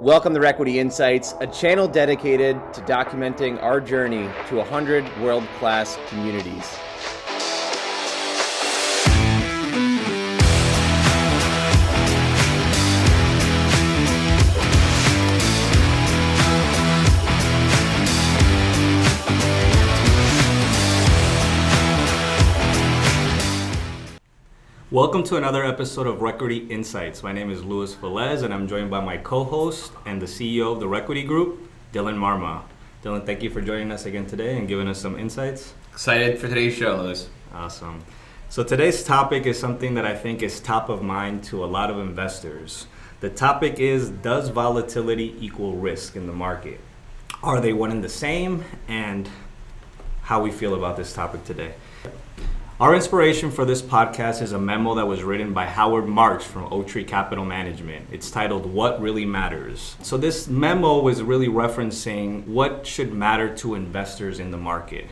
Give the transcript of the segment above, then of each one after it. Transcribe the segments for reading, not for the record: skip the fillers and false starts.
Welcome to Requity Insights, a channel dedicated to documenting our journey to 100 world-class communities. Welcome to another episode of Requity Insights. My name is Velez, and I'm joined by my co-host and the CEO of the Requity Group, Dylan Marma. Dylan, thank you for joining us again today and giving us some insights. Excited for today's show, Lewis. Awesome. So today's topic is something that I think is top of mind to a lot of investors. The topic is, does volatility equal risk in the market? Are they one and the same? And how we feel about this topic today. Our inspiration for this podcast is a memo that was written by Howard Marks from Oaktree Capital Management. It's titled, What Really Matters? So this memo was really referencing what should matter to investors in the market.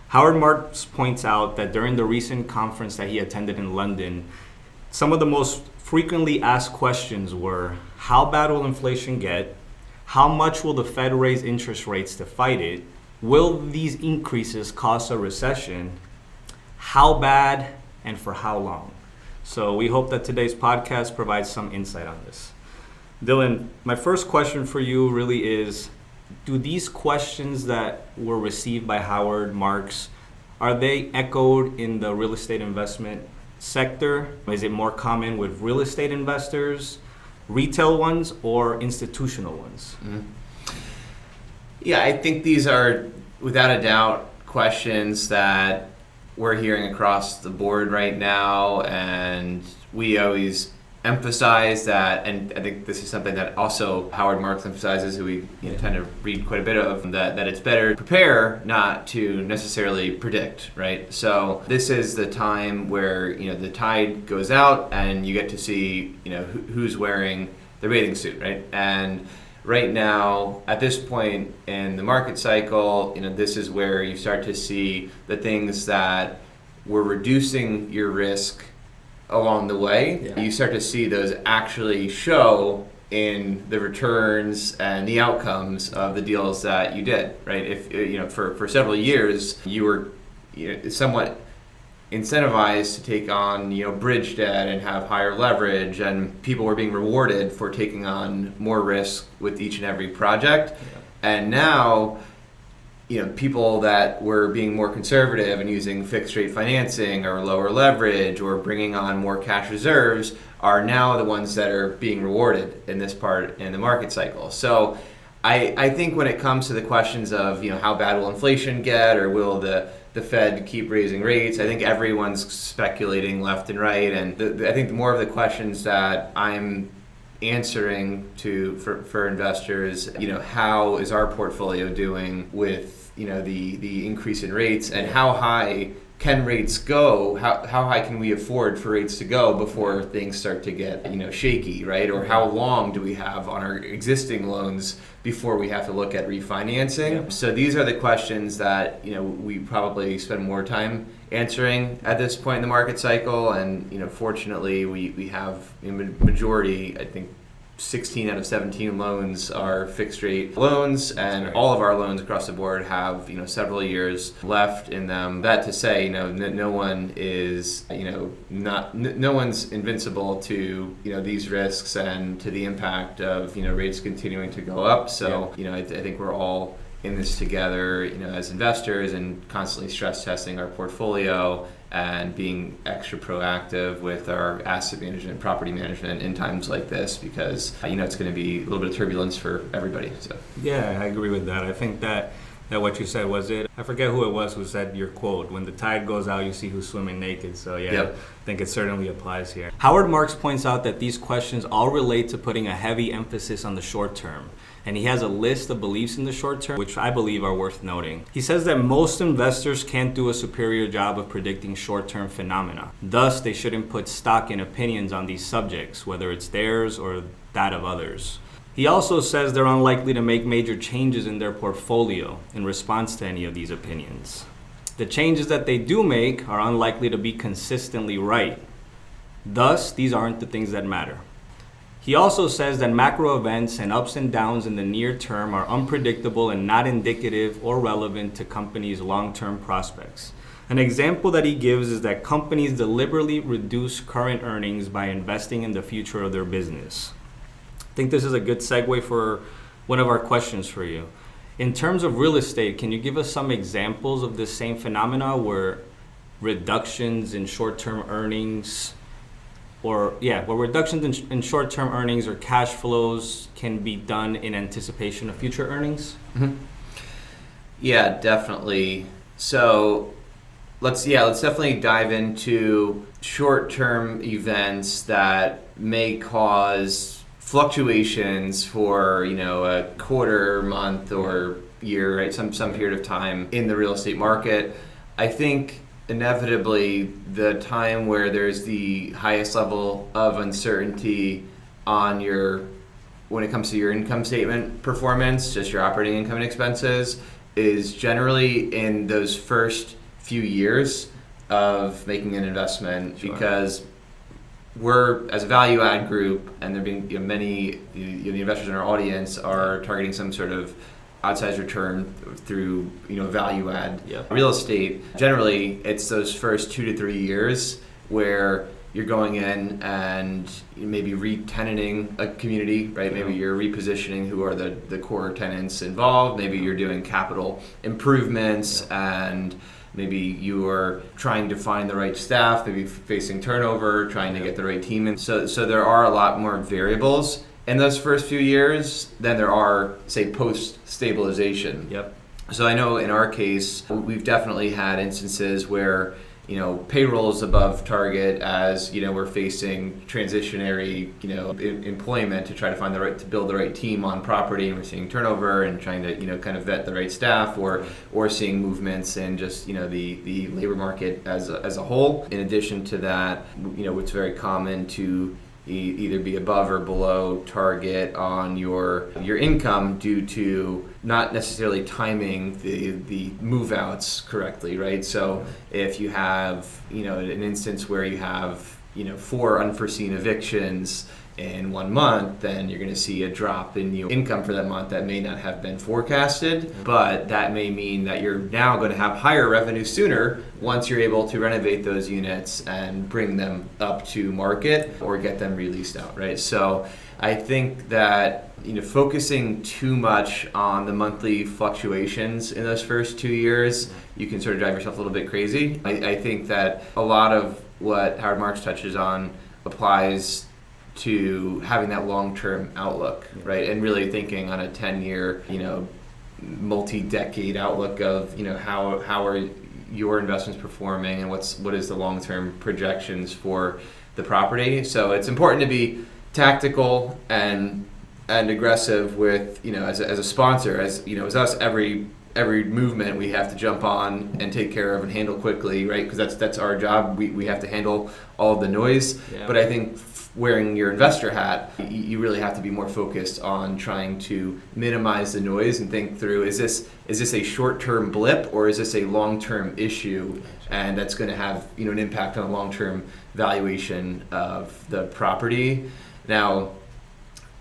Howard Marks points out that during the recent conference that he attended in London, some of the most frequently asked questions were, how bad will inflation get? How much will the Fed raise interest rates to fight it? Will these increases cause a recession? How bad and for how long? So we hope that today's podcast provides some insight on this. Dylan, my first question for you really is, do these questions that were received by Howard Marks, are they echoed in the real estate investment sector? Is it more common with real estate investors, retail ones, or institutional ones? Yeah, I think these are, without a doubt, questions that we're hearing across the board right now, and we always emphasize that, and I think this is something that also Howard Marks emphasizes, who we tend to read quite a bit of, that it's better to prepare, not to necessarily predict, right? So this is the time where the tide goes out and you get to see who's wearing the bathing suit, right? And right now, at this point in the market cycle, this is where you start to see the things that were reducing your risk along the way. Yeah. You start to see those actually show in the returns and the outcomes of the deals that you did, right? If for several years you were somewhat incentivized to take on bridge debt and have higher leverage, and people were being rewarded for taking on more risk with each and every project. And now people that were being more conservative and using fixed rate financing or lower leverage or bringing on more cash reserves are now the ones that are being rewarded in this part in the market cycle. So I think when it comes to the questions of how bad will inflation get, or will the Fed keep raising rates, I think everyone's speculating left and right. And I think more of the questions that I'm answering for investors, how is our portfolio doing with the increase in rates, and how high can rates go? How high can we afford for rates to go before things start to get shaky, right? Or how long do we have on our existing loans before we have to look at refinancing? Yeah. So these are the questions that we probably spend more time answering at this point in the market cycle. And fortunately, we have majority, I think 16 out of 17 loans are fixed rate loans, and all of our loans across the board have several years left in them. That to say, no one is no one's invincible to these risks and to the impact of rates continuing to go up. So I think we're all in this together, as investors, and constantly stress testing our portfolio and being extra proactive with our asset management, property management in times like this, because it's going to be a little bit of turbulence for everybody. So yeah, I agree with that. I think that what you said was it. I forget who it was who said your quote, when the tide goes out, you see who's swimming naked. So yeah, yep. I think it certainly applies here. Howard Marks points out that these questions all relate to putting a heavy emphasis on the short term. And he has a list of beliefs in the short term, which I believe are worth noting. He says that most investors can't do a superior job of predicting short-term phenomena. Thus, they shouldn't put stock in opinions on these subjects, whether it's theirs or that of others. He also says they're unlikely to make major changes in their portfolio in response to any of these opinions. The changes that they do make are unlikely to be consistently right. Thus, these aren't the things that matter. He also says that macro events and ups and downs in the near term are unpredictable and not indicative or relevant to companies' long-term prospects. An example that he gives is that companies deliberately reduce current earnings by investing in the future of their business. I think this is a good segue for one of our questions for you. In terms of real estate, can you give us some examples of this same phenomena where reductions in short-term earnings where reductions in short-term earnings or cash flows can be done in anticipation of future earnings? Mm-hmm. Yeah, definitely. So let's definitely dive into short-term events that may cause fluctuations for a quarter, month, or year, right? Some period of time in the real estate market. I think inevitably the time where there's the highest level of uncertainty when it comes to your income statement performance, just your operating income and expenses, is generally in those first few years of making an investment. Sure. Because we're, as a value add group, and there being many the investors in our audience are targeting some sort of outsized return through value add real estate. Generally, it's those first 2 to 3 years where you're going in and maybe re-tenanting a community, right? Maybe you're repositioning who are the core tenants involved. Maybe you're doing capital improvements, and maybe you are trying to find the right staff, maybe facing turnover, trying to get the right team in. So there are a lot more variables in those first few years than there are, say, post-stabilization. Yep. So I know in our case, we've definitely had instances where payroll is above target as we're facing transitionary employment to try to find to build the right team on property, and we're seeing turnover and trying to kind of vet the right staff, or seeing movements in just the labor market as a whole. In addition to that, it's very common to either be above or below target on your income due to not necessarily timing the move outs correctly, right? So if you have an instance where you have 4 unforeseen evictions in 1 month, then you're going to see a drop in your income for that month that may not have been forecasted, but that may mean that you're now going to have higher revenue sooner once you're able to renovate those units and bring them up to market or get them released out, right? So I think that focusing too much on the monthly fluctuations in those first 2 years, you can sort of drive yourself a little bit crazy. I think that a lot of what Howard Marks touches on applies to having that long-term outlook, right? And really thinking on a 10-year, multi-decade outlook of, how are your investments performing and what is the long-term projections for the property. So it's important to be tactical and aggressive with, as a sponsor, as us, every movement we have to jump on and take care of and handle quickly, right? Because that's our job. We have to handle all of the noise. Yeah. But I think wearing your investor hat, you really have to be more focused on trying to minimize the noise and think through, is this a short-term blip or is this a long-term issue, and that's going to have an impact on the long-term valuation of the property. Now,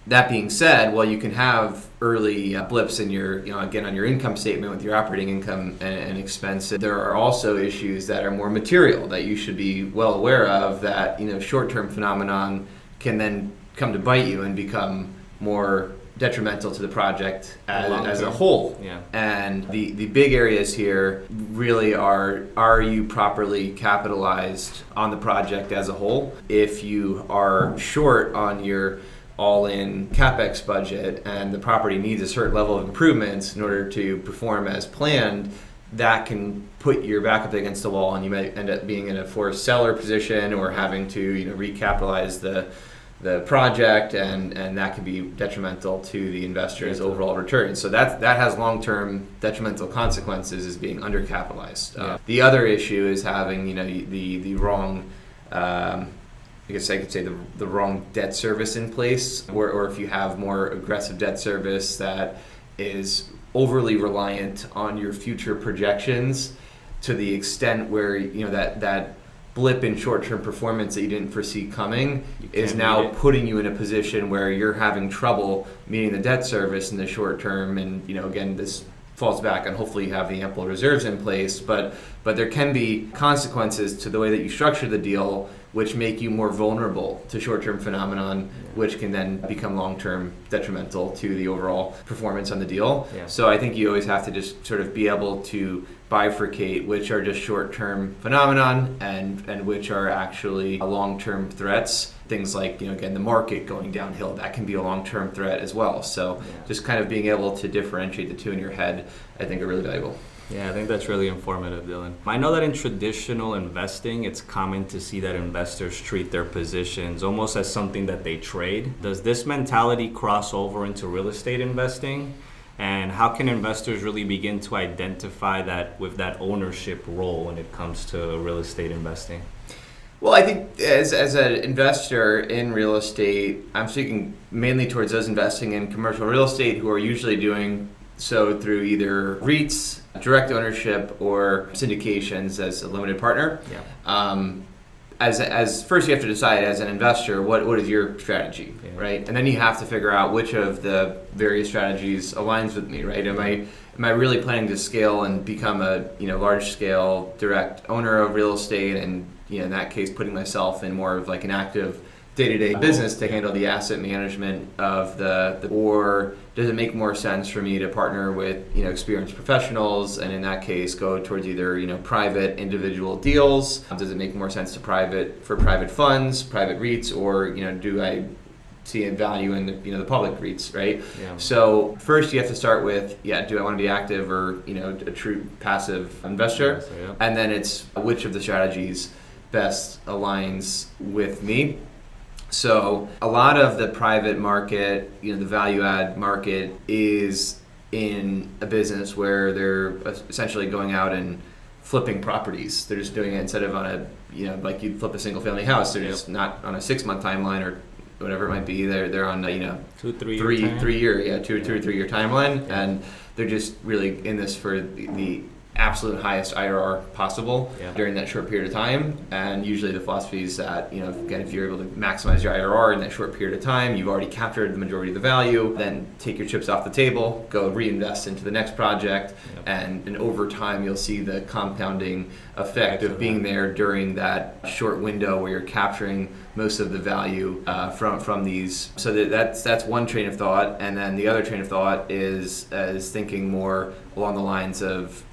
that being said, while you can have early blips in your, again, on your income statement with your operating income and expenses, there are also issues that are more material that you should be well aware of, that, short-term phenomenon can then come to bite you and become more detrimental to the project as a whole. Yeah. And the big areas here really are you properly capitalized on the project as a whole? If you are short on your all-in CapEx budget and the property needs a certain level of improvements in order to perform as planned, that can put your back up against the wall, and you might end up being in a forced seller position or having to recapitalize the project, and that can be detrimental to the investor's overall return. So that has long-term detrimental consequences, as being undercapitalized. Yeah. The other issue is having the wrong, I guess I could say the wrong debt service in place, or if you have more aggressive debt service that is overly reliant on your future projections to the extent where that blip in short-term performance that you didn't foresee coming is can't now meet it. putting you in a position where you're having trouble meeting the debt service in the short term. And again, this falls back on hopefully you have the ample reserves in place, but there can be consequences to the way that you structure the deal which make you more vulnerable to short-term phenomenon, which can then become long-term detrimental to the overall performance on the deal. Yeah. So I think you always have to just sort of be able to bifurcate which are just short-term phenomenon and which are actually long-term threats. Things like, again, the market going downhill, that can be a long-term threat as well. So just kind of being able to differentiate the two in your head, I think are really valuable. Yeah, I think that's really informative, Dylan. I know that in traditional investing, it's common to see that investors treat their positions almost as something that they trade. Does this mentality cross over into real estate investing? And how can investors really begin to identify that with that ownership role when it comes to real estate investing? Well, I think as an investor in real estate, I'm speaking mainly towards those investing in commercial real estate who are usually doing so through either REITs, direct ownership, or syndications as a limited partner. Yeah. As first you have to decide as an investor what is your strategy, right? And then you have to figure out which of the various strategies aligns with me, right? Am I really planning to scale and become a large scale direct owner of real estate, and in that case putting myself in more of like an active day-to-day business to handle the asset management of the or does it make more sense for me to partner with experienced professionals, and in that case go towards either private individual deals? Does it make more sense to private funds, private REITs, or do I see a value in the public REITs, right? Yeah. So first you have to start with do I want to be active or a true passive investor? Yeah. And then it's which of the strategies best aligns with me. So a lot of the private market, the value add market, is in a business where they're essentially going out and flipping properties. They're just doing it instead of on a, like you'd flip a single family house. They're just not on a 6-month timeline or whatever it might be. They're on a, 3 year, 2 or 3 year timeline, and they're just really in this for the absolute highest IRR possible during that short period of time. And usually the philosophy is that, again, if you're able to maximize your IRR in that short period of time, you've already captured the majority of the value, then take your chips off the table, go reinvest into the next project, and over time you'll see the compounding effect of being there during that short window where you're capturing most of the value from these. So that's one train of thought, and then the other train of thought is thinking more along the lines of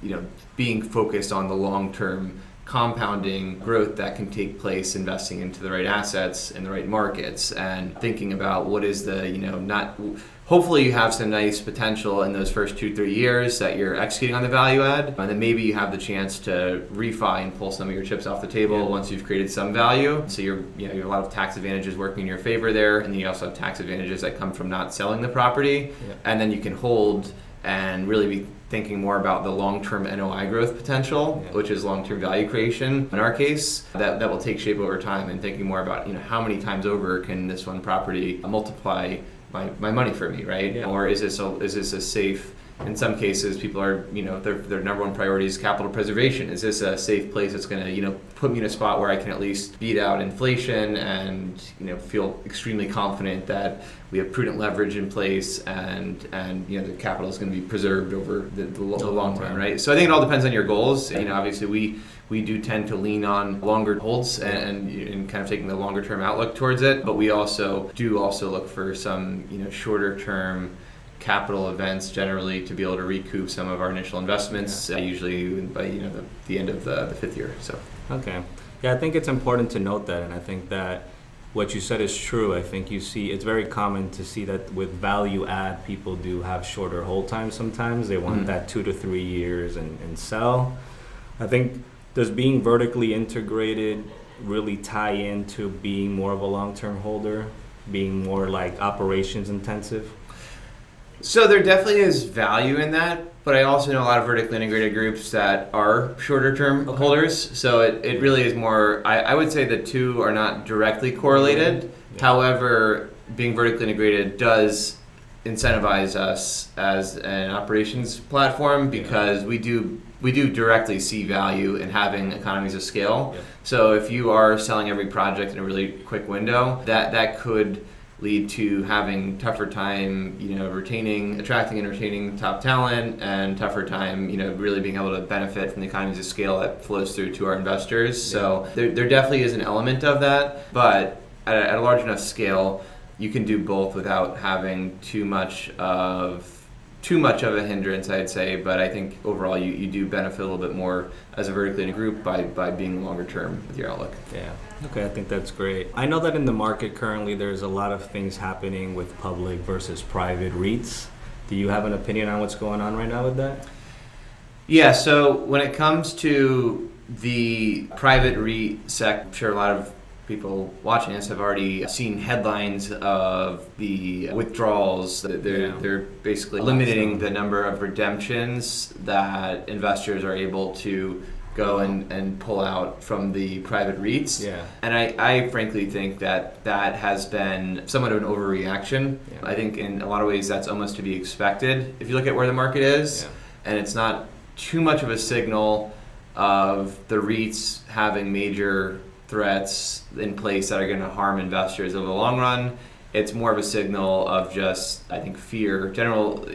being focused on the long-term compounding growth that can take place investing into the right assets in the right markets, and thinking about what is the hopefully you have some nice potential in those first 2-3 years that you're executing on the value add, and then maybe you have the chance to refi and pull some of your chips off the table once you've created some value. So you have a lot of tax advantages working in your favor there, and then you also have tax advantages that come from not selling the property, and then you can hold and really be thinking more about the long-term NOI growth potential, which is long-term value creation. In our case, that will take shape over time, and thinking more about how many times over can this one property multiply my money for me, right? Yeah. Or is this a safe? In some cases, people are their number one priority is capital preservation. Is this a safe place that's going to put me in a spot where I can at least beat out inflation and feel extremely confident that we have prudent leverage in place, and the capital is going to be preserved over the long run, right? So I think it all depends on your goals. Obviously we do tend to lean on longer holds and kind of taking the longer term outlook towards it, but we also look for some shorter term capital events generally to be able to recoup some of our initial investments, usually by the end of the 5th year. So okay, I think it's important to note that, and I think that what you said is true. I think it's very common to see that with value add, people do have shorter hold times sometimes. They want that 2 to 3 years and sell. I think, does being vertically integrated really tie into being more of a long-term holder, being more like operations intensive? So there definitely is value in that, but I also know a lot of vertically integrated groups that are shorter term holders. So it really is more, I would say the two are not directly correlated. Yeah. However, being vertically integrated does incentivize us as an operations platform because we do directly see value in having economies of scale. Yeah. So if you are selling every project in a really quick window, that could lead to having tougher time, attracting and retaining top talent, and tougher time, really being able to benefit from the economies of scale that flows through to our investors. Yeah. So there definitely is an element of that, but at a large enough scale, you can do both without having too much of a hindrance, I'd say. But I think overall you do benefit a little bit more as a vertically integrated group by being longer term with your outlook. Yeah. Okay, I think that's great. I know that in the market currently there's a lot of things happening with public versus private REITs. Do you have an opinion on what's going on right now with that? Yeah, so when it comes to the private REIT I'm sure a lot of people watching this have already seen headlines of the withdrawals. They're basically limiting the number of redemptions that investors are able to go and pull out from the private REITs. Yeah. And I frankly think that has been somewhat of an overreaction. Yeah. I think in a lot of ways that's almost to be expected if you look at where the market is. Yeah. And it's not too much of a signal of the REITs having major threats in place that are going to harm investors over the long run. It's more of a signal of just, I think, fear, general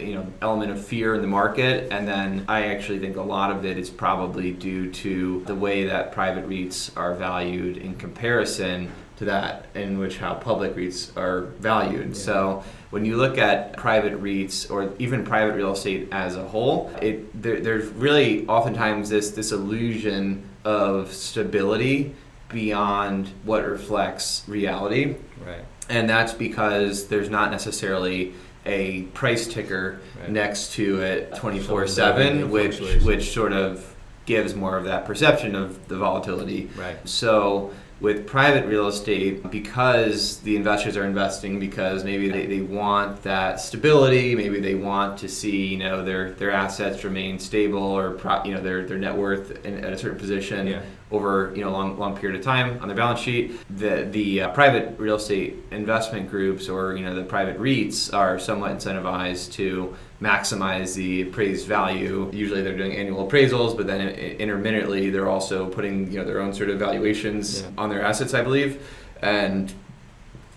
element of fear in the market. And then I actually think a lot of it is probably due to the way that private REITs are valued in comparison to that in which how public REITs are valued. Yeah. So when you look at private REITs or even private real estate as a whole, there's really oftentimes this illusion of stability beyond what reflects reality. Right. And that's because there's not necessarily a price ticker next to it 24/7, which sort of gives more of that perception of the volatility. Right. So with private real estate, because the investors are investing because maybe they want that stability, maybe they want to see their assets remain stable or their net worth at a certain position over a long period of time on their balance sheet. The private real estate investment groups or the private REITs are somewhat incentivized to maximize the appraised value. Usually they're doing annual appraisals, but then intermittently they're also putting their own sort of valuations on their assets, I believe. And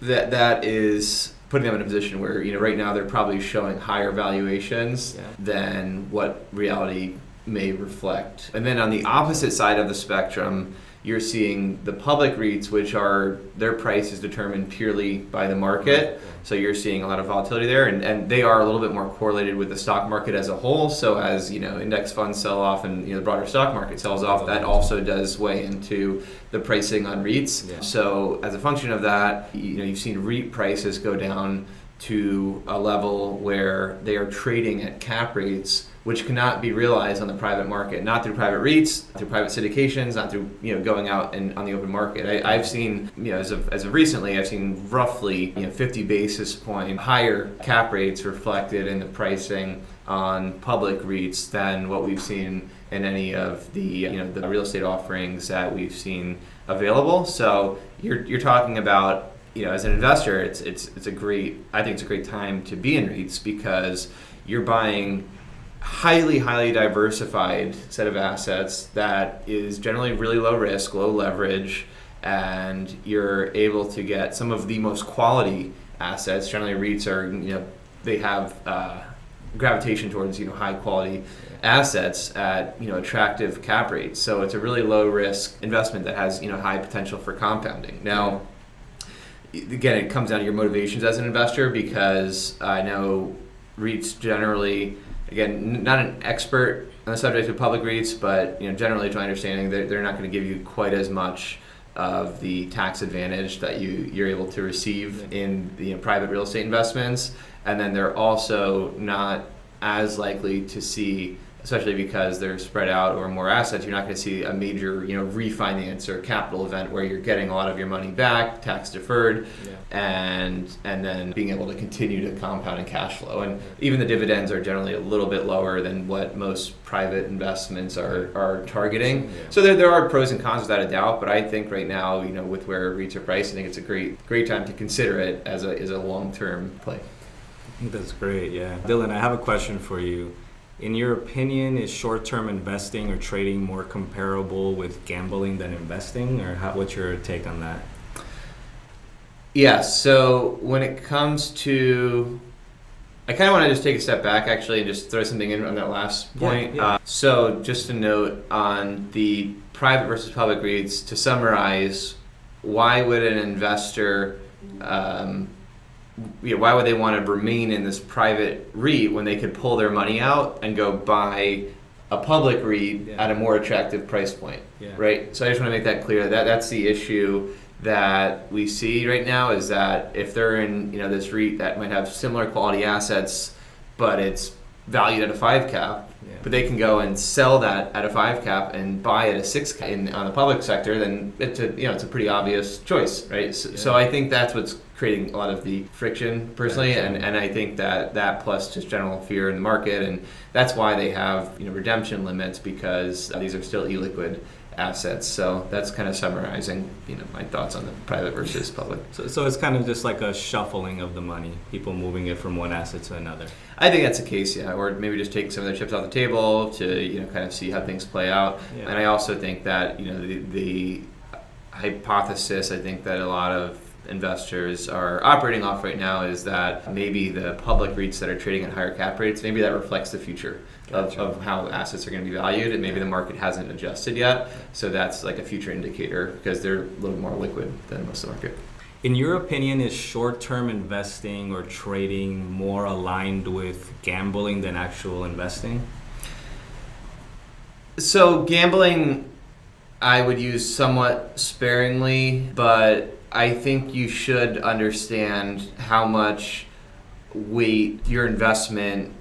that is putting them in a position where right now they're probably showing higher valuations than what reality may reflect. And then on the opposite side of the spectrum, you're seeing the public REITs, which are their price is determined purely by the market. Right. So you're seeing a lot of volatility there, and they are a little bit more correlated with the stock market as a whole. So as index funds sell off and the broader stock market sells off, that also does weigh into the pricing on REITs. Yeah. So as a function of that, you've seen REIT prices go down to a level where they are trading at cap rates which cannot be realized on the private market, not through private REITs, through private syndications, not through going out and on the open market. I've seen as of recently, I've seen roughly 50 basis point higher cap rates reflected in the pricing on public REITs than what we've seen in any of the the real estate offerings that we've seen available. So you're talking about as an investor, I think it's a great time to be in REITs because you're buying highly diversified set of assets that is generally really low risk, low leverage, and you're able to get some of the most quality assets. Generally REITs are, they have gravitation towards, high quality assets at, attractive cap rates. So it's a really low risk investment that has, high potential for compounding. Now, again, it comes down to your motivations as an investor because I know REITs generally, again, not an expert on the subject of public REITs, but generally to my understanding, they're not going to give you quite as much of the tax advantage that you're able to receive in the private real estate investments. And then they're also not as likely to see, especially because they're spread out over more assets, you're not going to see a major refinance or capital event where you're getting a lot of your money back, tax deferred, and then being able to continue to compound in cash flow. And even the dividends are generally a little bit lower than what most private investments are targeting. So there are pros and cons without a doubt, but I think right now, with where REITs are priced, I think it's a great time to consider it as a long-term play. That's great, yeah. Dylan, I have a question for you. In your opinion, is short-term investing or trading more comparable with gambling than investing, or what's your take on that? Yeah, so when it comes to, I kind of want to just take a step back actually and just throw something in on that last point. Yeah. So just a note on the private versus public REITs, to summarize, why would an investor, why would they want to remain in this private REIT when they could pull their money out and go buy a public REIT at a more attractive price point, right? So I just want to make that clear. That's the issue that we see right now, is that if they're in this REIT that might have similar quality assets, but it's valued at a 5 cap, but they can go and sell that at a 5 cap and buy at a 6 cap on the public sector, then it's a pretty obvious choice, right? So I think that's what's creating a lot of the friction personally, and I think that plus just general fear in the market, and that's why they have redemption limits, because these are still illiquid assets. So that's kind of summarizing my thoughts on the private versus public. So it's kind of just like a shuffling of the money, people moving it from one asset to another. I think that's the case, yeah. Or maybe just take some of their chips off the table to kind of see how things play out. Yeah. And I also think that the hypothesis I think that a lot of investors are operating off right now is that maybe the public REITs that are trading at higher cap rates, maybe that reflects the future of how assets are going to be valued, and maybe the market hasn't adjusted yet. So that's like a future indicator, because they're a little more liquid than most of the market. In your opinion, is short-term investing or trading more aligned with gambling than actual investing? So gambling, I would use somewhat sparingly, but I think you should understand how much weight your investment,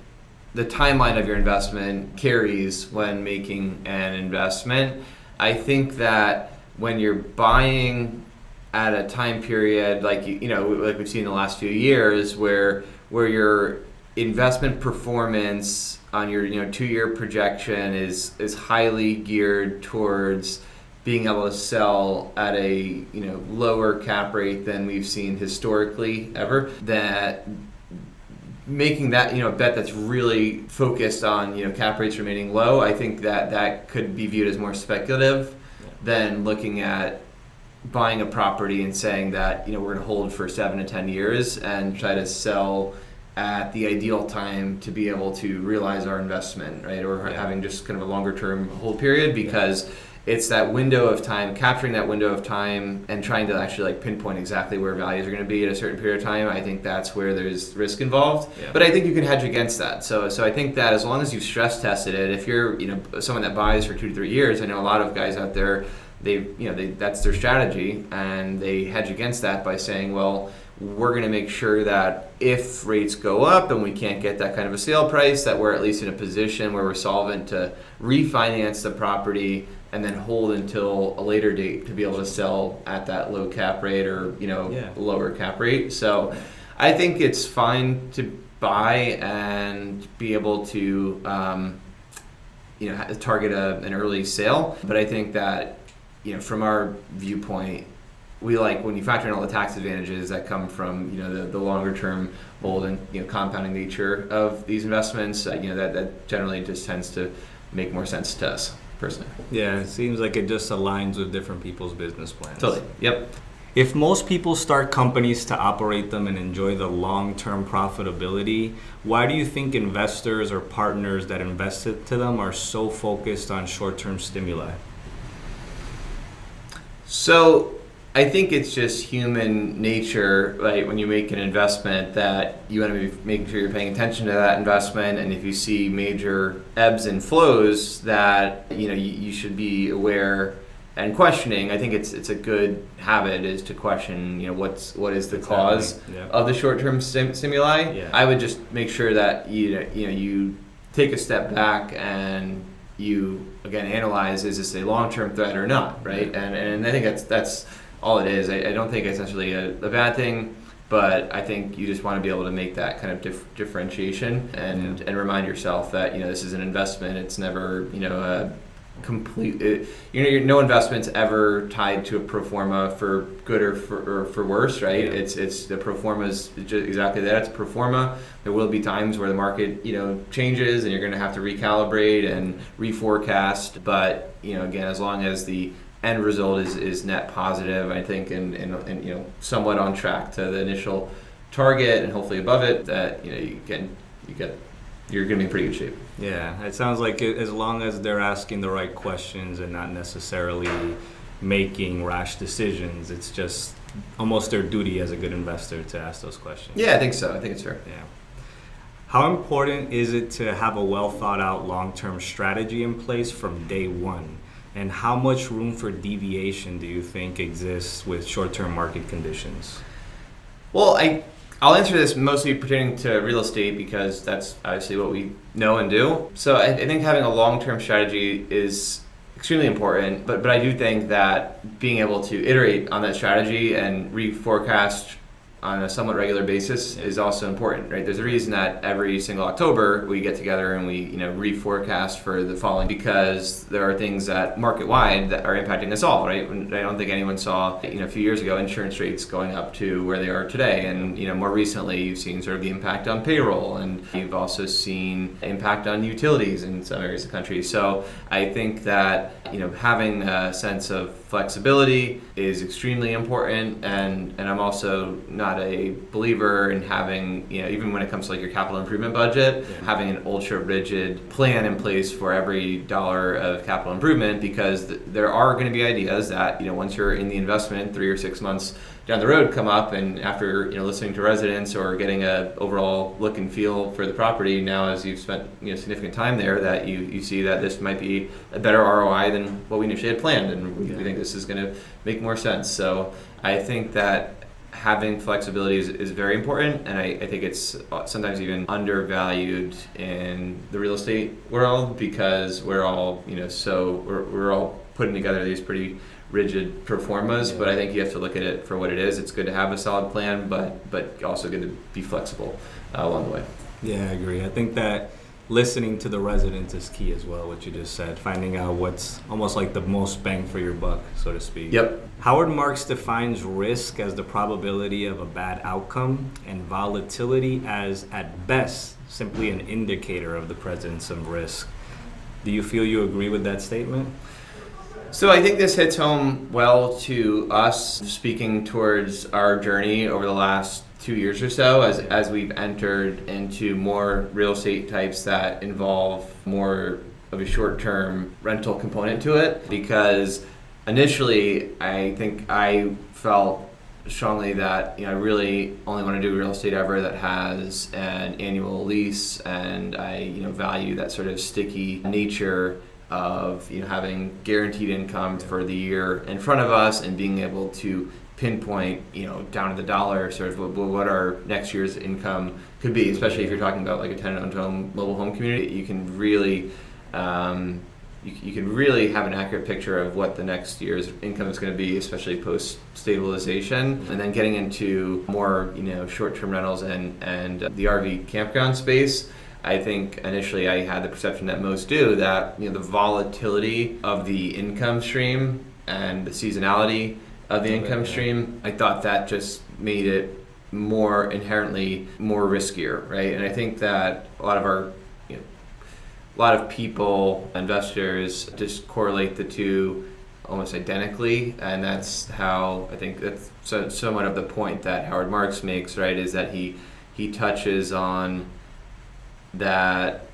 the timeline of your investment, carries when making an investment. I think that when you're buying at a time period like like we've seen in the last few years, where your investment performance on your 2-year projection is highly geared towards being able to sell at a lower cap rate than we've seen historically ever, that making that a bet that's really focused on cap rates remaining low, I think that could be viewed as more speculative than looking at buying a property and saying that we're going to hold for 7 to 10 years and try to sell at the ideal time to be able to realize our investment, right? Or having just kind of a longer term hold period, because it's that window of time, capturing that window of time and trying to actually pinpoint exactly where values are going to be at a certain period of time. I think that's where there's risk involved. Yeah. But I think you can hedge against that. So I think that as long as you've stress tested it, if you're someone that buys for 2 to 3 years, I know a lot of guys out there, they that's their strategy, and they hedge against that by saying, well, we're going to make sure that if rates go up and we can't get that kind of a sale price, that we're at least in a position where we're solvent to refinance the property and then hold until a later date to be able to sell at that low cap rate or lower cap rate. So I think it's fine to buy and be able to target an early sale, but I think that from our viewpoint, we like when you factor in all the tax advantages that come from the longer term hold and compounding nature of these investments. That generally just tends to make more sense to us personally. Yeah, it seems like it just aligns with different people's business plans. Totally. Yep. If most people start companies to operate them and enjoy the long-term profitability, why do you think investors or partners that invested to them are so focused on short-term stimuli? So I think it's just human nature, right? When you make an investment, that you want to be making sure you're paying attention to that investment, and if you see major ebbs and flows, that you should be aware and questioning. I think it's a good habit is to question, what is the cause of the short-term stimuli. Yeah. I would just make sure that you take a step back and you again analyze, is this a long-term threat or not, right? And I think that's all it is. I don't think it's necessarily a bad thing, but I think you just want to be able to make that kind of differentiation and remind yourself that this is an investment. It's never no investment's ever tied to a pro forma for good or for worse, right? Yeah. It's the pro forma is just exactly that. It's a pro forma. There will be times where the market changes and you're going to have to recalibrate and reforecast. But again, as long as the end result is net positive, I think, and somewhat on track to the initial target and hopefully above it, that you're going to be in pretty good shape. Yeah, it sounds like as long as they're asking the right questions and not necessarily making rash decisions, it's just almost their duty as a good investor to ask those questions. Yeah, I think so. I think it's fair. Yeah. How important is it to have a well thought out long-term strategy in place from day one? And how much room for deviation do you think exists with short-term market conditions? Well, I'll answer this mostly pertaining to real estate because that's obviously what we know and do. So I think having a long-term strategy is extremely important, but I do think that being able to iterate on that strategy and reforecast on a somewhat regular basis is also important, right? There's a reason that every single October we get together and we reforecast for the following, because there are things that market-wide that are impacting us all, right? I don't think anyone saw a few years ago insurance rates going up to where they are today, and more recently you've seen sort of the impact on payroll, and you've also seen impact on utilities in some areas of the country. So I think that having a sense of flexibility is extremely important, and I'm also not a believer in having, even when it comes to like your capital improvement budget, having an ultra rigid plan in place for every dollar of capital improvement, because there are going to be ideas that once you're in the investment 3 or 6 months down the road come up, and after listening to residents or getting a overall look and feel for the property, now as you've spent significant time there, that you see that this might be a better ROI than what we initially had planned, and we think this is going to make more sense. So I think that having flexibility is very important, and I think it's sometimes even undervalued in the real estate world, because we're all we're all putting together these pretty rigid pro formas, but I think you have to look at it for what it is. It's good to have a solid plan, but also good to be flexible along the way. Yeah, I agree. I think that listening to the residents is key as well, what you just said, finding out what's almost like the most bang for your buck, so to speak. Yep. Howard Marks defines risk as the probability of a bad outcome, and volatility as, at best, simply an indicator of the presence of risk. Do you feel you agree with that statement? So I think this hits home well to us, speaking towards our journey over the last 2 years or so, as we've entered into more real estate types that involve more of a short-term rental component to it. Because initially, I think I felt strongly that I really only want to do real estate ever that has an annual lease, and I value that sort of sticky nature of having guaranteed income for the year in front of us, and being able to pinpoint down to the dollar sort of what our next year's income could be, especially if you're talking about like a tenant-owned home, mobile home community. You can really you can really have an accurate picture of what the next year's income is going to be, especially post stabilization. And then getting into more short-term rentals and the RV campground space, I think initially I had the perception that most do, that the volatility of the income stream and the seasonality of the income stream, I thought that just made it more inherently more riskier, right? And I think that a lot of people, investors, just correlate the two almost identically, and that's how I think that's somewhat of the point that Howard Marks makes, right? Is that he touches on that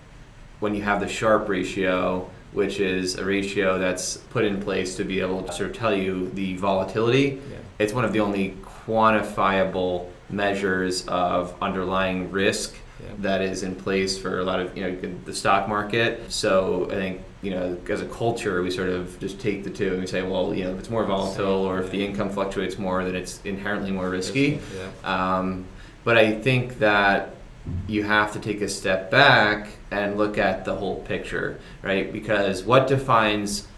when you have the Sharpe ratio, which is a ratio that's put in place to be able to sort of tell you the volatility. Yeah. It's one of the only quantifiable measures of underlying risk that is in place for a lot of the stock market. So I think as a culture we sort of just take the two and we say, well, if it's more volatile or if the income fluctuates more, then it's inherently more risky. But I think that you have to take a step back and look at the whole picture, right? Because what defines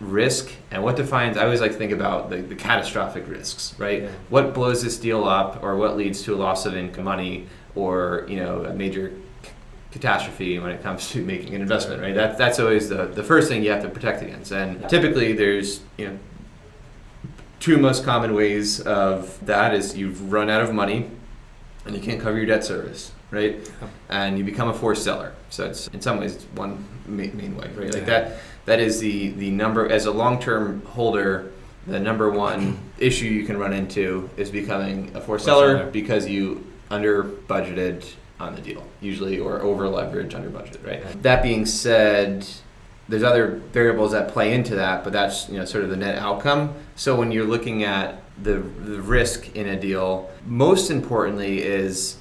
risk and what defines, I always like to think about the catastrophic risks, right? Yeah. What blows this deal up, or what leads to a loss of income, money, or a major catastrophe when it comes to making an investment, right? That's always the first thing you have to protect against. And typically there's, two most common ways of that is you've run out of money and you can't cover your debt service, right? And you become a forced seller. So it's in some ways one main way, right? Like that is the number, as a long-term holder, the number one issue you can run into is becoming a forced seller because you under budgeted on the deal, usually, or over leverage under budget, right? That being said, there's other variables that play into that, but that's sort of the net outcome. So when you're looking at the risk in a deal, most importantly is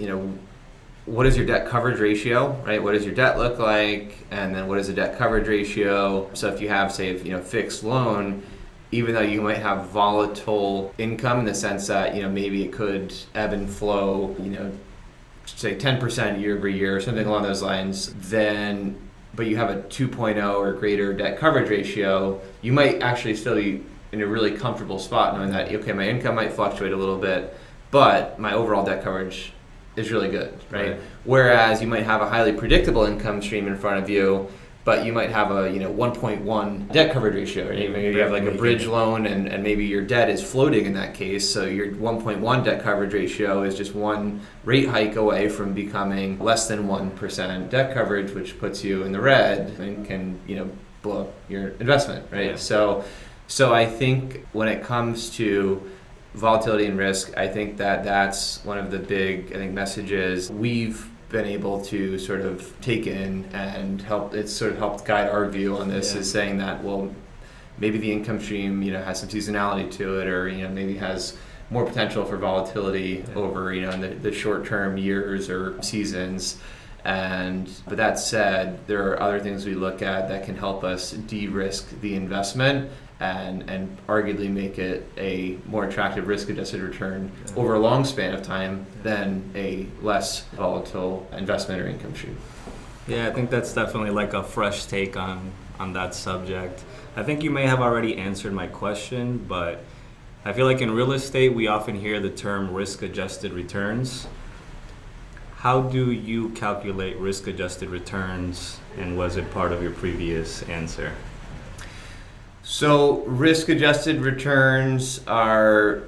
what is your debt coverage ratio, right? What does your debt look like, and then what is the debt coverage ratio? So if you have, say, fixed loan, even though you might have volatile income in the sense that maybe it could ebb and flow, say 10% year over year or something along those lines, but you have a 2.0 or greater debt coverage ratio, you might actually still be in a really comfortable spot knowing that, okay, my income might fluctuate a little bit, but my overall debt coverage is really good, right? Whereas you might have a highly predictable income stream in front of you, but you might have a 1.1 debt coverage ratio, right? Maybe you have like a bridge loan and maybe your debt is floating in that case, so your 1.1 debt coverage ratio is just one rate hike away from becoming less than 1% debt coverage, which puts you in the red and can blow up your investment, right? So I think when it comes to volatility and risk, I think that's one of the big messages we've been able to sort of take in and help. It's sort of helped guide our view on this, is saying that, well, maybe the income stream has some seasonality to it, or maybe has more potential for volatility over in the short term years or seasons. But that said, there are other things we look at that can help us de-risk the investment and arguably make it a more attractive risk-adjusted return over a long span of time than a less volatile investment or income stream. Yeah, I think that's definitely like a fresh take on that subject. I think you may have already answered my question, but I feel like in real estate, we often hear the term risk-adjusted returns. How do you calculate risk-adjusted returns, and was it part of your previous answer? So risk-adjusted returns are,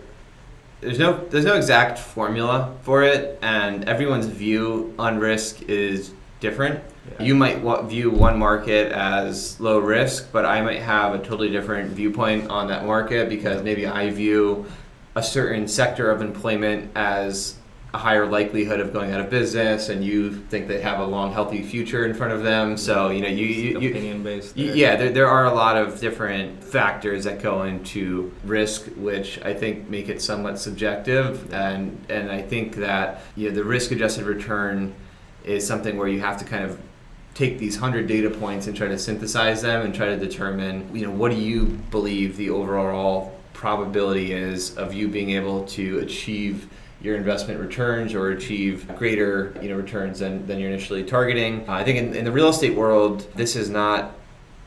there's no exact formula for it, and everyone's view on risk is different. Yeah. You might view one market as low risk, but I might have a totally different viewpoint on that market because maybe I view a certain sector of employment as a higher likelihood of going out of business, and you think they have a long, healthy future in front of them. So you opinion based. There are a lot of different factors that go into risk, which I think make it somewhat subjective. And I think that the risk-adjusted return is something where you have to kind of take these 100 data points and try to synthesize them and try to determine what do you believe the overall probability is of you being able to achieve your investment returns or achieve greater returns than you're initially targeting. I think in the real estate world, this is not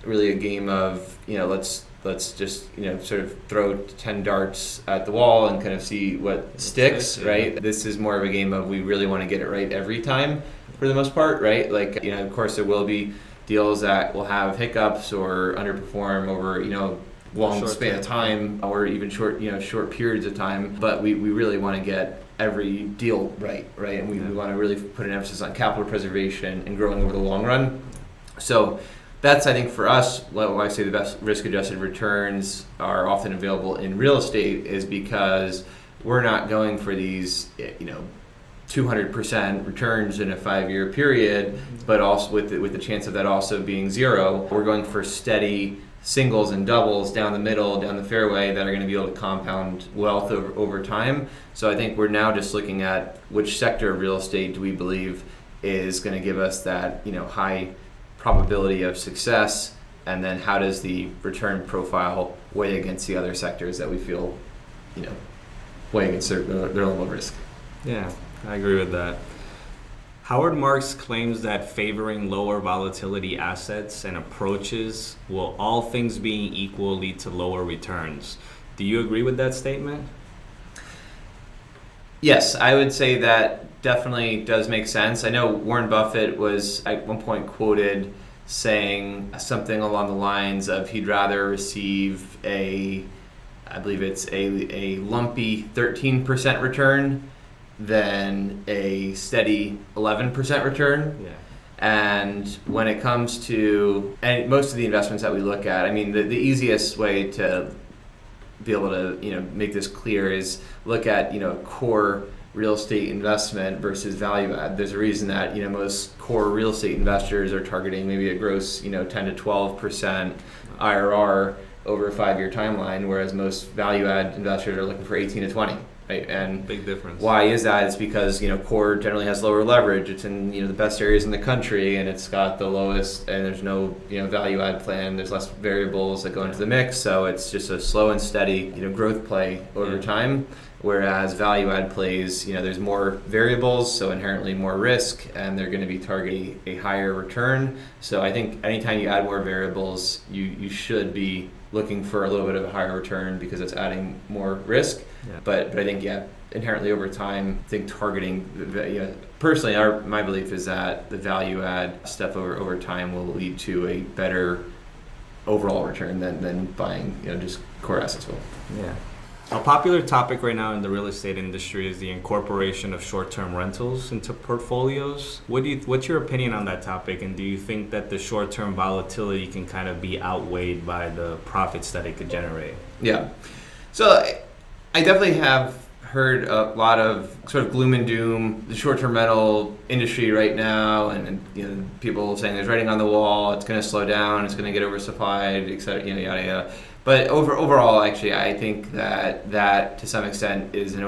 really a game of let's just sort of throw 10 darts at the wall and kind of see what sticks, right? This is more of a game of we really want to get it right every time for the most part, right? Like of course there will be deals that will have hiccups or underperform over long span of time or even short periods of time, but we really want to get every deal right, and we want to really put an emphasis on capital preservation and growing over the long run. So that's, I think, for us, why I say the best risk-adjusted returns are often available in real estate is because we're not going for these 200% returns in a 5-year period, but also with the chance of that also being zero. We're going for steady singles and doubles down the middle, down the fairway that are going to be able to compound wealth over time. So I think we're now just looking at which sector of real estate do we believe is going to give us that high probability of success, and then how does the return profile weigh against the other sectors that we feel weigh against their level of risk. Yeah, I agree with that. Howard Marks claims that favoring lower volatility assets and approaches will, all things being equal, lead to lower returns. Do you agree with that statement? Yes, I would say that definitely does make sense. I know Warren Buffett was at one point quoted saying something along the lines of he'd rather receive I believe it's a lumpy 13% return than a steady 11% return. Yeah. And when it comes to and most of the investments that we look at, I mean, the easiest way to be able to make this clear is look at core real estate investment versus value add. There's a reason that most core real estate investors are targeting maybe a gross 10 to 12% IRR over a 5-year timeline, whereas most value add investors are looking for 18 to 20. Right? And big difference. Why is that? It's because core generally has lower leverage. It's in the best areas in the country, and it's got the lowest. And there's no value add plan. There's less variables that go into the mix, so it's just a slow and steady growth play over time. Whereas value add plays, there's more variables, so inherently more risk, and they're going to be targeting a higher return. So I think anytime you add more variables, you should be looking for a little bit of a higher return because it's adding more risk. Yeah. But I think inherently over time, I think targeting personally, my belief is that the value add stuff over time will lead to a better overall return than buying just core assets will. Yeah. A popular topic right now in the real estate industry is the incorporation of short-term rentals into portfolios. What's your opinion on that topic, and do you think that the short-term volatility can kind of be outweighed by the profits that it could generate? Yeah. So I definitely have heard a lot of sort of gloom and doom, the short-term rental industry right now, and people saying there's writing on the wall, it's going to slow down, it's going to get oversupplied, et cetera, yada yada. But overall, actually, I think that to some extent is an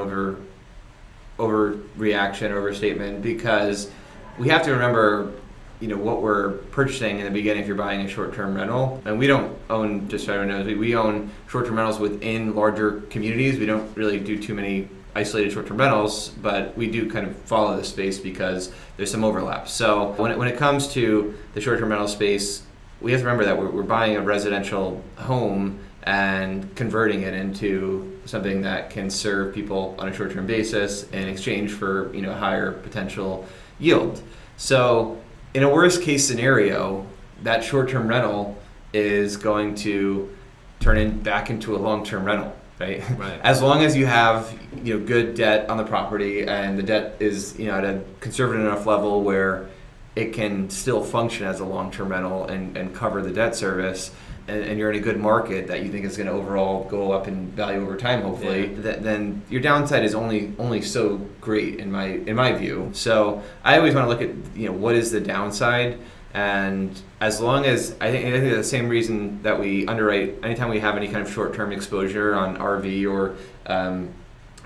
overreaction, overstatement, because we have to remember, what we're purchasing in the beginning if you're buying a short-term rental. And we don't own, just so everyone knows, we own short-term rentals within larger communities. We don't really do too many isolated short-term rentals, but we do kind of follow the space because there's some overlap. So when it comes to the short-term rental space, we have to remember that we're buying a residential home and converting it into something that can serve people on a short-term basis in exchange for a higher potential yield. So in a worst case scenario, that short-term rental is going to turn back into a long-term rental, right? As long as you have good debt on the property and the debt is at a conservative enough level where it can still function as a long-term rental and cover the debt service, and you're in a good market that you think is going to overall go up in value over time, hopefully, then your downside is only so great in my view. So I always want to look at what is the downside, and as long as I think the same reason that we underwrite anytime we have any kind of short-term exposure on RV or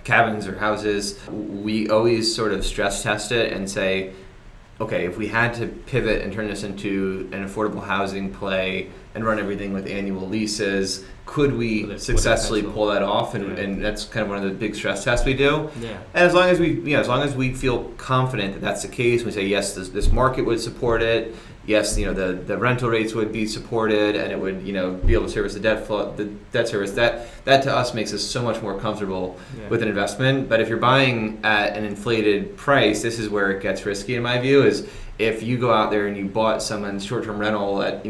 cabins or houses, we always sort of stress test it and say, okay, if we had to pivot and turn this into an affordable housing play and run everything with annual leases, could we successfully pull that off? And that's kind of one of the big stress tests we do. Yeah. And as long as we feel confident that that's the case, we say yes, this market would support it. Yes, the rental rates would be supported, and it would be able to service the debt service. That to us makes us so much more comfortable with an investment. But if you're buying at an inflated price, this is where it gets risky in my view. Is if you go out there and you bought someone's short-term rental at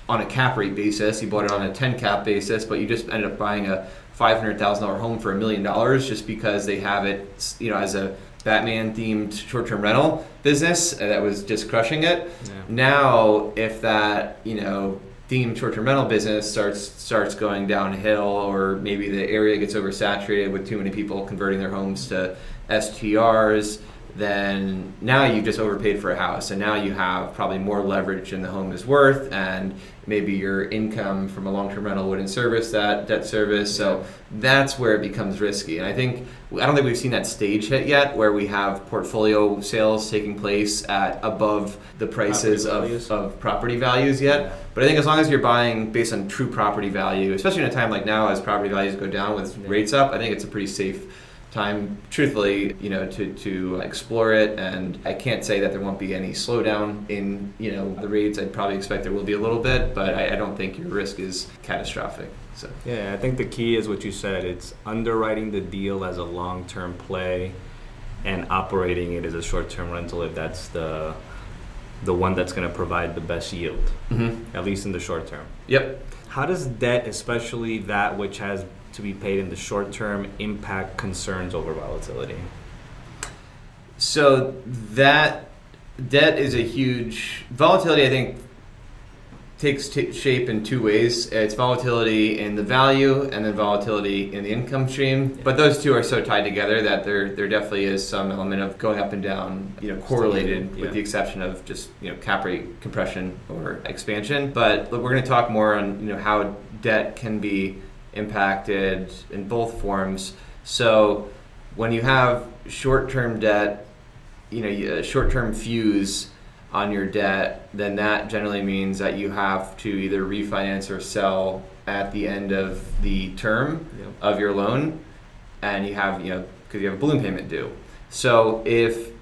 on a cap rate basis, you bought it on a 10 cap basis, but you just ended up buying a $500,000 home for $1 million just because they have it as a Batman themed short-term rental business that was just crushing it. Yeah. Now, if that themed short-term rental business starts going downhill, or maybe the area gets oversaturated with too many people converting their homes to STRs, then now you've just overpaid for a house, and now you have probably more leverage than the home is worth, and maybe your income from a long-term rental wouldn't service that debt service. So that's where it becomes risky. And I don't think we've seen that stage hit yet, where we have portfolio sales taking place at above the prices of property values yet. Yeah. But I think as long as you're buying based on true property value, especially in a time like now as property values go down with rates up, I think it's a pretty safe time, truthfully, to explore it. And I can't say that there won't be any slowdown in, the rates. I'd probably expect there will be a little bit, but I don't think your risk is catastrophic. So yeah, I think the key is what you said. It's underwriting the deal as a long-term play and operating it as a short-term rental if that's the one that's going to provide the best yield, at least in the short term. Yep. How does debt, especially that which has to be paid in the short term, impact concerns over volatility? So that debt is a huge volatility. I think takes shape in two ways. It's volatility in the value and then volatility in the income stream. But those two are so tied together that there definitely is some element of going up and down, correlated, with the exception of just cap rate compression or expansion. But look, we're going to talk more on how debt can be impacted in both forms. So when you have short-term debt, a short-term fuse on your debt, then that generally means that you have to either refinance or sell at the end of the term of your loan, and you have, because you have a balloon payment due. So if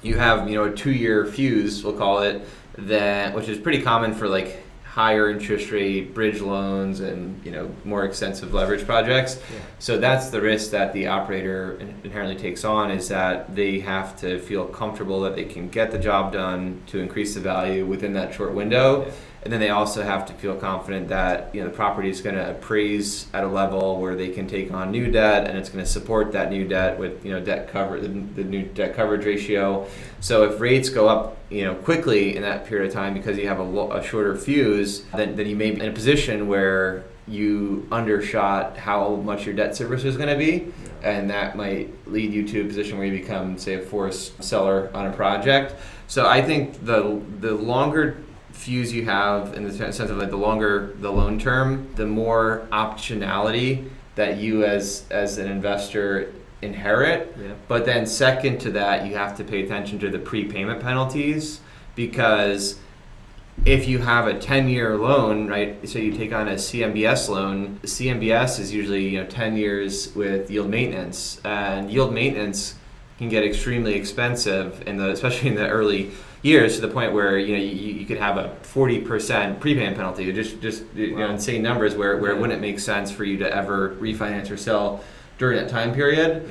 you have, a 2-year fuse, we'll call it, then, which is pretty common for like higher interest rate bridge loans and more extensive leverage projects. So that's the risk that the operator inherently takes on, is that they have to feel comfortable that they can get the job done to increase the value within that short window. And then they also have to feel confident that the property is going to appraise at a level where they can take on new debt, and it's going to support that new debt with debt cover, the new debt coverage ratio. So if rates go up quickly in that period of time because you have a shorter fuse, then you may be in a position where you undershot how much your debt service is going to be, and that might lead you to a position where you become, say, a forced seller on a project. So I think the longer fuse you have, in the sense of like the longer the loan term, the more optionality that you as an investor inherit. But then second to that, you have to pay attention to the prepayment penalties, because if you have a 10-year loan, right, so you take on a CMBS loan, CMBS is usually 10 years with yield maintenance, and yield maintenance can get extremely expensive especially in the early years, to the point where you could have a 40% prepayment penalty, just insane numbers where it wouldn't make sense for you to ever refinance or sell during that time period.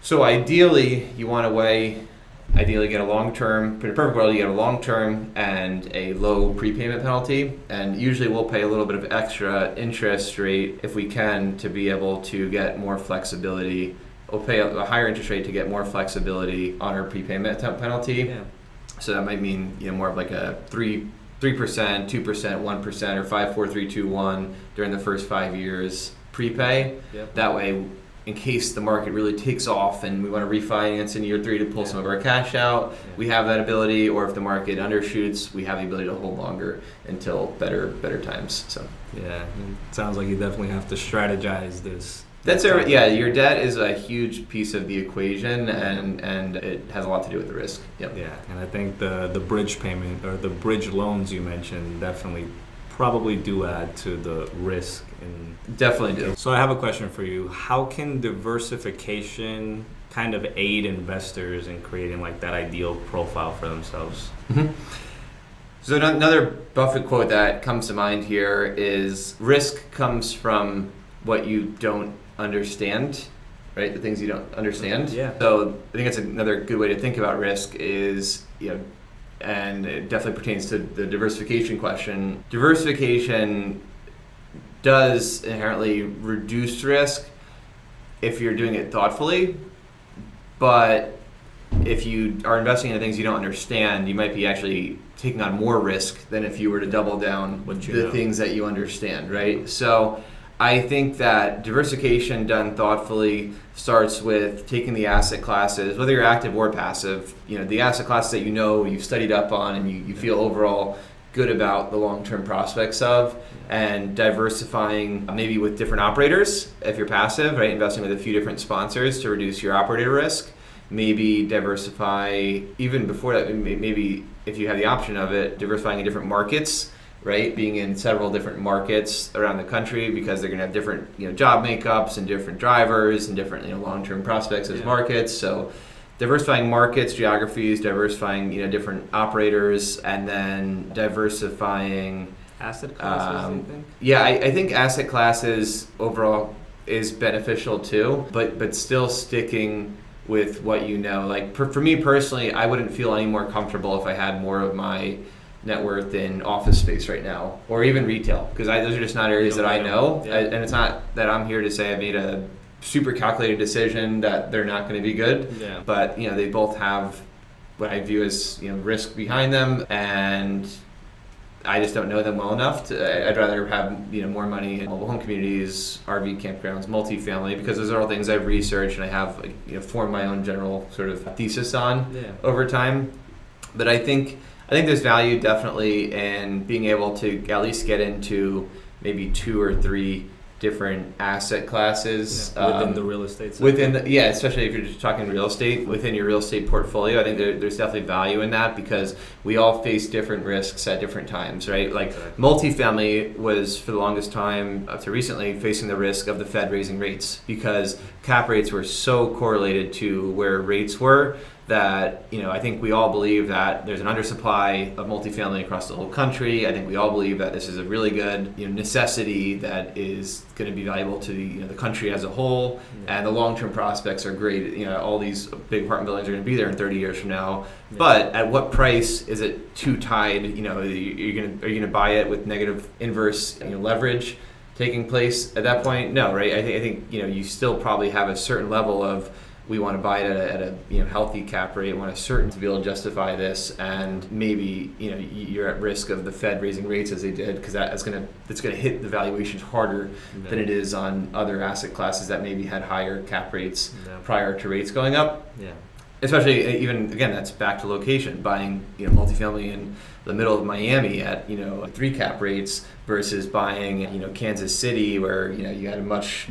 So ideally, you want to get a long-term, in a perfect world, you get a long-term and a low prepayment penalty, and usually we'll pay a little bit of extra interest rate if we can, to be able to get more flexibility. We'll pay a higher interest rate to get more flexibility on our prepayment penalty. So that might mean more of like a 3%, 2%, 1%, or 5, 4, 3, 2, 1 during the first 5 years prepay. That way, in case the market really takes off and we want to refinance in year 3 to pull some of our cash out, we have that ability. Or if the market undershoots, we have the ability to hold longer until better times. So it sounds like you definitely have to strategize this. Your debt is a huge piece of the equation, and it has a lot to do with the risk. And I think the bridge payment or the bridge loans you mentioned definitely probably do add to the risk. Definitely do. So I have a question for you. How can diversification kind of aid investors in creating like that ideal profile for themselves? So another Buffett quote that comes to mind here is, risk comes from what you don't understand, right? The things you don't understand. So I think that's another good way to think about risk is, and it definitely pertains to the diversification question. Diversification does inherently reduce risk if you're doing it thoughtfully, but if you are investing in things you don't understand, you might be actually taking on more risk than if you were to double down the things that you understand, right? So I think that diversification done thoughtfully starts with taking the asset classes, whether you're active or passive, the asset classes that you've studied up on and you feel overall good about the long-term prospects of, and diversifying maybe with different operators if you're passive, right? Investing with a few different sponsors to reduce your operator risk. Maybe diversify, even before that, maybe if you have the option of it, diversifying in different markets, right? Being in several different markets around the country, because they're going to have different job makeups and different drivers and different long-term prospects as markets. So diversifying markets, geographies, diversifying different operators, and then diversifying asset classes. I think. I think asset classes overall is beneficial too, but still sticking with what you know. Like for me personally, I wouldn't feel any more comfortable if I had more of my net worth in office space right now, or even retail, because those are just not areas that I know. Yeah. And it's not that I'm here to say I made a super calculated decision that they're not going to be good. Yeah. But they both have what I view as risk behind them, and I just don't know them well enough. I'd rather have more money in mobile home communities, RV campgrounds, multifamily, because those are all things I've researched and I have formed my own general sort of thesis on over time. But I think there's value definitely in being able to at least get into maybe 2 or 3 different asset classes within the real estate sector. Especially if you're just talking real estate within your real estate portfolio. I think there's definitely value in that, because we all face different risks at different times, right? Like multifamily was for the longest time up to recently facing the risk of the Fed raising rates, because cap rates were so correlated to where rates were that I think we all believe that there's an undersupply of multifamily across the whole country. I think we all believe that this is a really good necessity that is going to be valuable to the country as a whole, and the long-term prospects are great. All these big apartment buildings are going to be there in 30 years from now. But at what price is it too tied? Are you going to buy it with negative inverse leverage taking place at that point? No, right? I think you still probably have a certain level of, we want to buy it at a healthy cap rate. We want to certain to be able to justify this, and maybe you're at risk of the Fed raising rates as they did, because that's going to hit the valuations harder than it is on other asset classes that maybe had higher cap rates prior to rates going up. Yeah. Especially even again, that's back to location. Buying I in the middle of Miami at 3 cap rates versus buying Kansas City where you had a much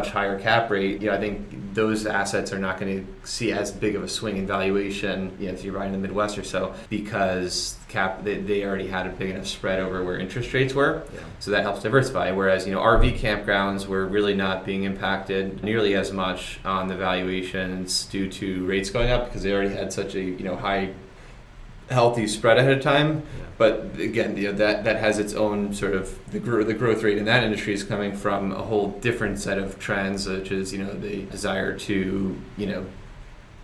higher cap rate. I think those assets are not going to see as big of a swing in valuation if you're buying in the Midwest or so, because they already had a big enough spread over where interest rates were. So that helps diversify. Whereas RV campgrounds were really not being impacted nearly as much on the valuations due to rates going up, because they already had such a high healthy spread ahead of time. But again, that has its own sort of the growth rate in that industry is coming from a whole different set of trends, such as the desire to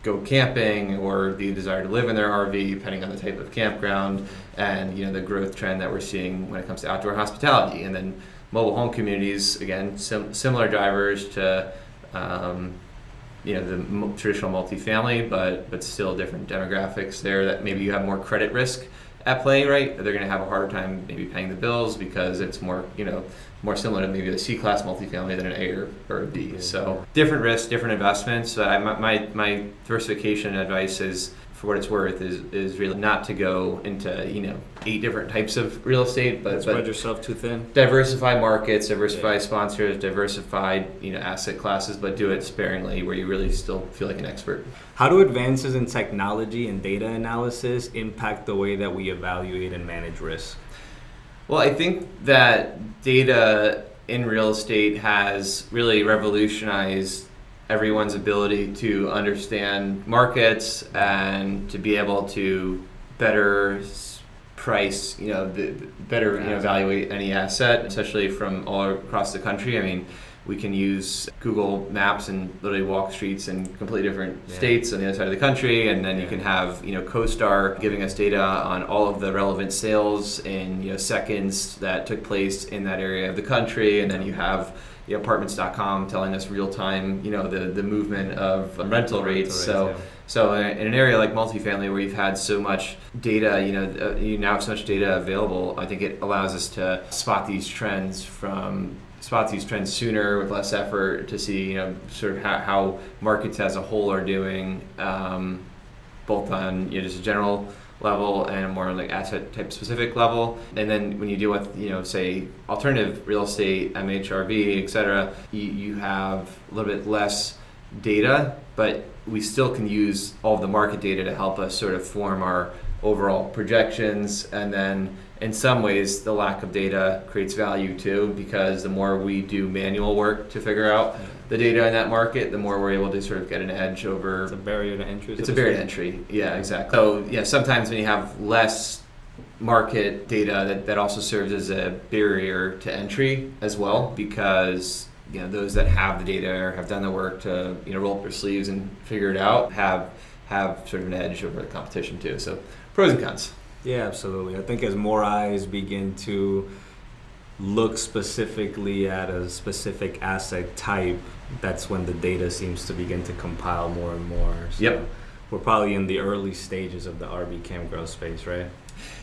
go camping, or the desire to live in their RV, depending on the type of campground, and the growth trend that we're seeing when it comes to outdoor hospitality. And then mobile home communities, again, similar drivers to the traditional multifamily, but still different demographics there, that maybe you have more credit risk at play, right? They're going to have a harder time maybe paying the bills because it's more similar to maybe a C-class multifamily than an A or a B. So different risks, different investments. My diversification advice is, for what it's worth, is really not to go into 8 different types of real estate, but spread yourself too thin. Diversify markets, diversify sponsors, diversify asset classes, but do it sparingly where you really still feel like an expert. How do advances in technology and data analysis impact the way that we evaluate and manage risk? Well, I think that data in real estate has really revolutionized everyone's ability to understand markets and to be able to better price, evaluate any asset, especially from all across the country. I mean, we can use Google Maps and literally walk streets in completely different states on the other side of the country, and then you can have CoStar giving us data on all of the relevant sales in seconds that took place in that area of the country, and then you have apartments.com telling us real time the movement of rental rates. So in an area like multifamily where you've had so much data, you now have so much data available, I think it allows us to spot these trends sooner with less effort, to see sort of how markets as a whole are doing, both on just a general level and a more like asset type specific level. And then when you deal with say alternative real estate, MHRV, etc., you have a little bit less data, but we still can use all of the market data to help us sort of form our overall projections. And then in some ways the lack of data creates value too, because the more we do manual work to figure out the data in that market, the more we're able to sort of get an edge over. It's a barrier to entry. It's a barrier to entry. Yeah, exactly. So sometimes when you have less market data, that also serves as a barrier to entry as well, because those that have the data or have done the work to roll up their sleeves and figure it out have sort of an edge over the competition too. So pros and cons. Yeah, absolutely. I think as more eyes begin to look specifically at a specific asset type, that's when the data seems to begin to compile more and more. So Yep. We're probably in the early stages of the RB Chem growth space, right?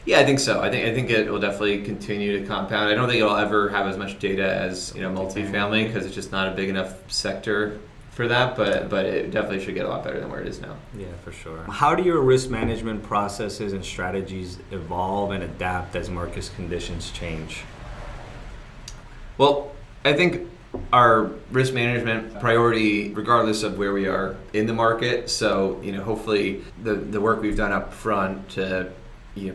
Yeah, I think so. I think it will definitely continue to compound. I don't think it'll ever have as much data as multifamily because it's just not a big enough sector for that. But it definitely should get a lot better than where it is now. Yeah, for sure. How do your risk management processes and strategies evolve and adapt as market conditions change? Well, I think our risk management priority, regardless of where we are in the market. So hopefully the work we've done up front to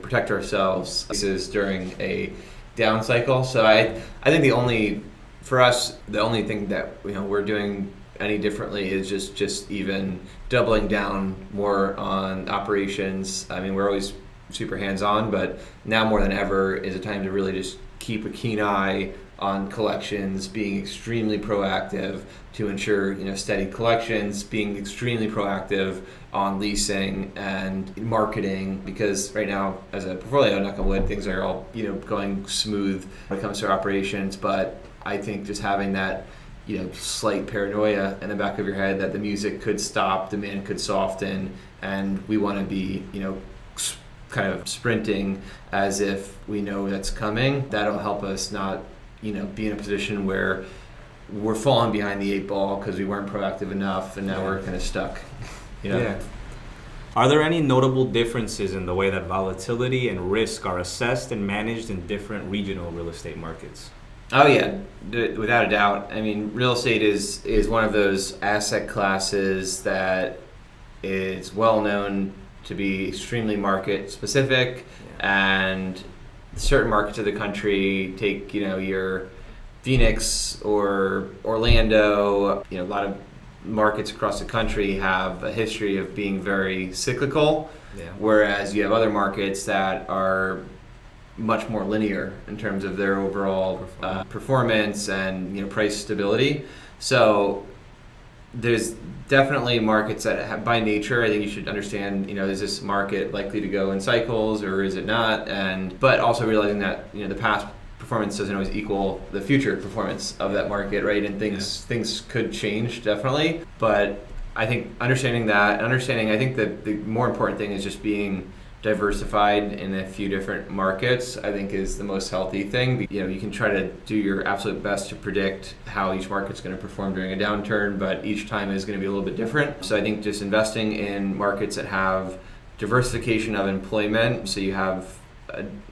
protect ourselves is during a down cycle. So I think for us the only thing that we're doing any differently is just even doubling down more on operations. I mean, we're always super hands-on, but now more than ever is a time to really just keep a keen eye on collections, being extremely proactive to ensure steady collections, being extremely proactive on leasing and marketing, because right now as a portfolio, knock on wood, things are all going smooth when it comes to our operations. But I think just having that slight paranoia in the back of your head that the music could stop, demand could soften, and we want to be kind of sprinting as if we know that's coming. That'll help us not be in a position where we're falling behind the eight ball because we weren't proactive enough and now we're kind of stuck. Yeah. Are there any notable differences in the way that volatility and risk are assessed and managed in different regional real estate markets? Oh yeah, without a doubt. I mean, real estate is one of those asset classes that is well known to be extremely market specific, and certain markets of the country, take your Phoenix or Orlando, a lot of markets across the country have a history of being very cyclical, whereas you have other markets that are much more linear in terms of their overall performance and price stability. So there's definitely markets that have, by nature, I think you should understand, is this market likely to go in cycles or is it not? But also realizing that, the past performance doesn't always equal the future performance of that market, right? And things could change, definitely. But I think understanding that, I think that the more important thing is just being diversified in a few different markets, I think is the most healthy thing. You can try to do your absolute best to predict how each market's going to perform during a downturn, but each time is going to be a little bit different. So I think just investing in markets that have diversification of employment, so you have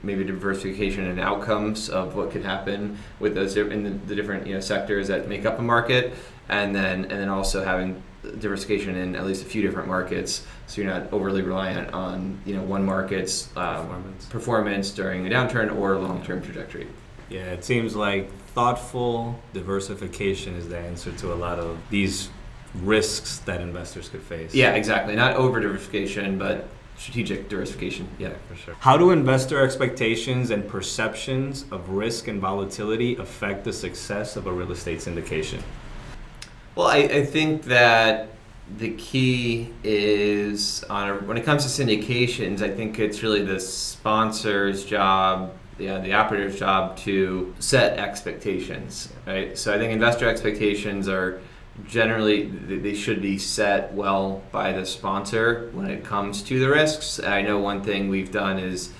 maybe diversification in outcomes of what could happen with those in the different sectors that make up a market, and then also having diversification in at least a few different markets, so you're not overly reliant on one market's performance during a downturn or long-term trajectory. Yeah, it seems like thoughtful diversification is the answer to a lot of these risks that investors could face. Yeah, exactly. Not over diversification, but strategic diversification. Yeah, for sure. How do investor expectations and perceptions of risk and volatility affect the success of a real estate syndication? Well, I think that the key is when it comes to syndications, I think it's really the sponsor's job, the operator's job to set expectations, right? So I think investor expectations are generally, they should be set well by the sponsor when it comes to the risks. I know one thing we've done is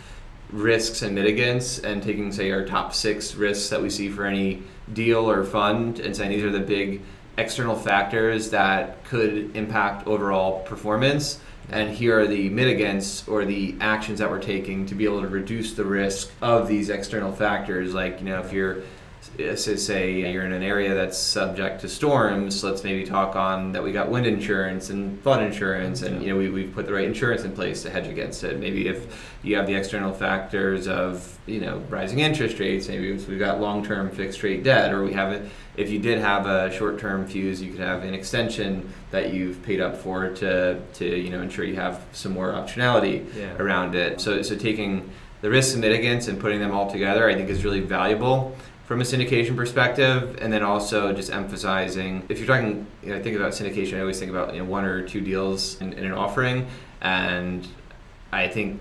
risks and mitigants, and taking, say, our top 6 risks that we see for any deal or fund and saying these are the big external factors that could impact overall performance, and here are the mitigants or the actions that we're taking to be able to reduce the risk of these external factors. Like, if you're, say you're in an area that's subject to storms, let's maybe talk on that we got wind insurance and flood insurance, and we've put the right insurance in place to hedge against it. Maybe if you have the external factors of rising interest rates, maybe we've got long-term fixed rate debt, or we have it. If you did have a short-term fuse, you could have an extension that you've paid up for to ensure you have some more optionality around it. So taking the risks and mitigants and putting them all together, I think, is really valuable. from a syndication perspective, and then also just emphasizing, if you're talking, think about syndication, I always think about one or two deals in an offering, and I think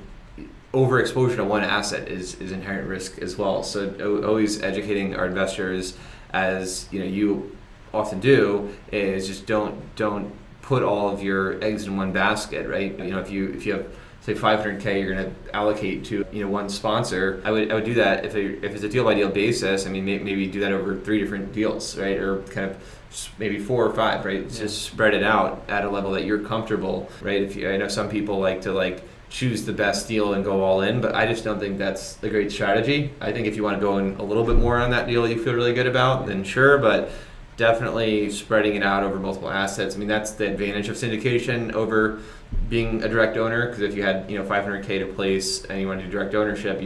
overexposure to one asset is inherent risk as well. So always educating our investors, as you often do, is just don't put all of your eggs in one basket, right? If you have, say, $500K you're going to allocate to one sponsor, I would do that if it's a deal by deal basis. I mean, maybe do that over 3 different deals, right? Or kind of maybe 4 or 5, right? Yeah. Just spread it out at a level that you're comfortable, right? I know some people like to choose the best deal and go all in, but I just don't think that's a great strategy. I think if you want to go in a little bit more on that deal you feel really good about, then sure, but definitely spreading it out over multiple assets. I mean, that's the advantage of syndication over being a direct owner, because if you had $500K to place and you want to do direct ownership,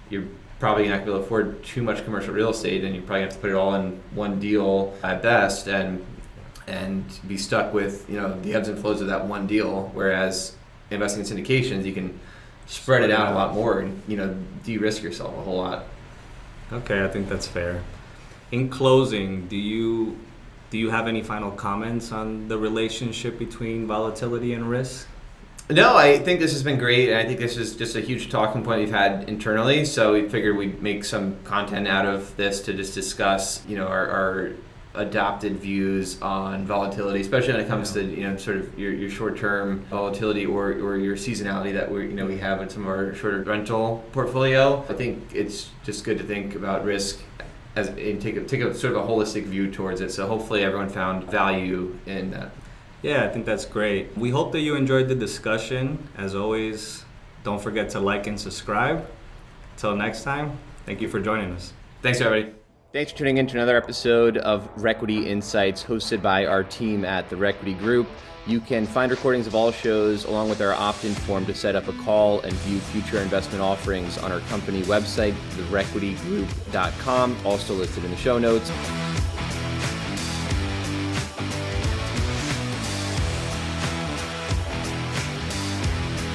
you're probably not going to be able to afford too much commercial real estate, and you probably have to put it all in one deal at best, and be stuck with the ebbs and flows of that one deal. Whereas investing in syndications, you can spread it out a lot more and de-risk yourself a whole lot. Okay, I think that's fair. In closing, do you have any final comments on the relationship between volatility and risk? No, I think this has been great, and I think this is just a huge talking point we've had internally. So we figured we'd make some content out of this to just discuss, our adopted views on volatility, especially when it comes to sort of your short-term volatility or your seasonality that we have in some of our shorter rental portfolio. I think it's just good to think about risk and take a sort of a holistic view towards it. So hopefully everyone found value in that. Yeah, I think that's great. We hope that you enjoyed the discussion. As always, don't forget to like and subscribe. Till next time, thank you for joining us. Thanks, everybody. Thanks for tuning in to another episode of Requity Insights, hosted by our team at the Requity Group. You can find recordings of all shows along with our opt-in form to set up a call and view future investment offerings on our company website, therequitygroup.com, also listed in the show notes.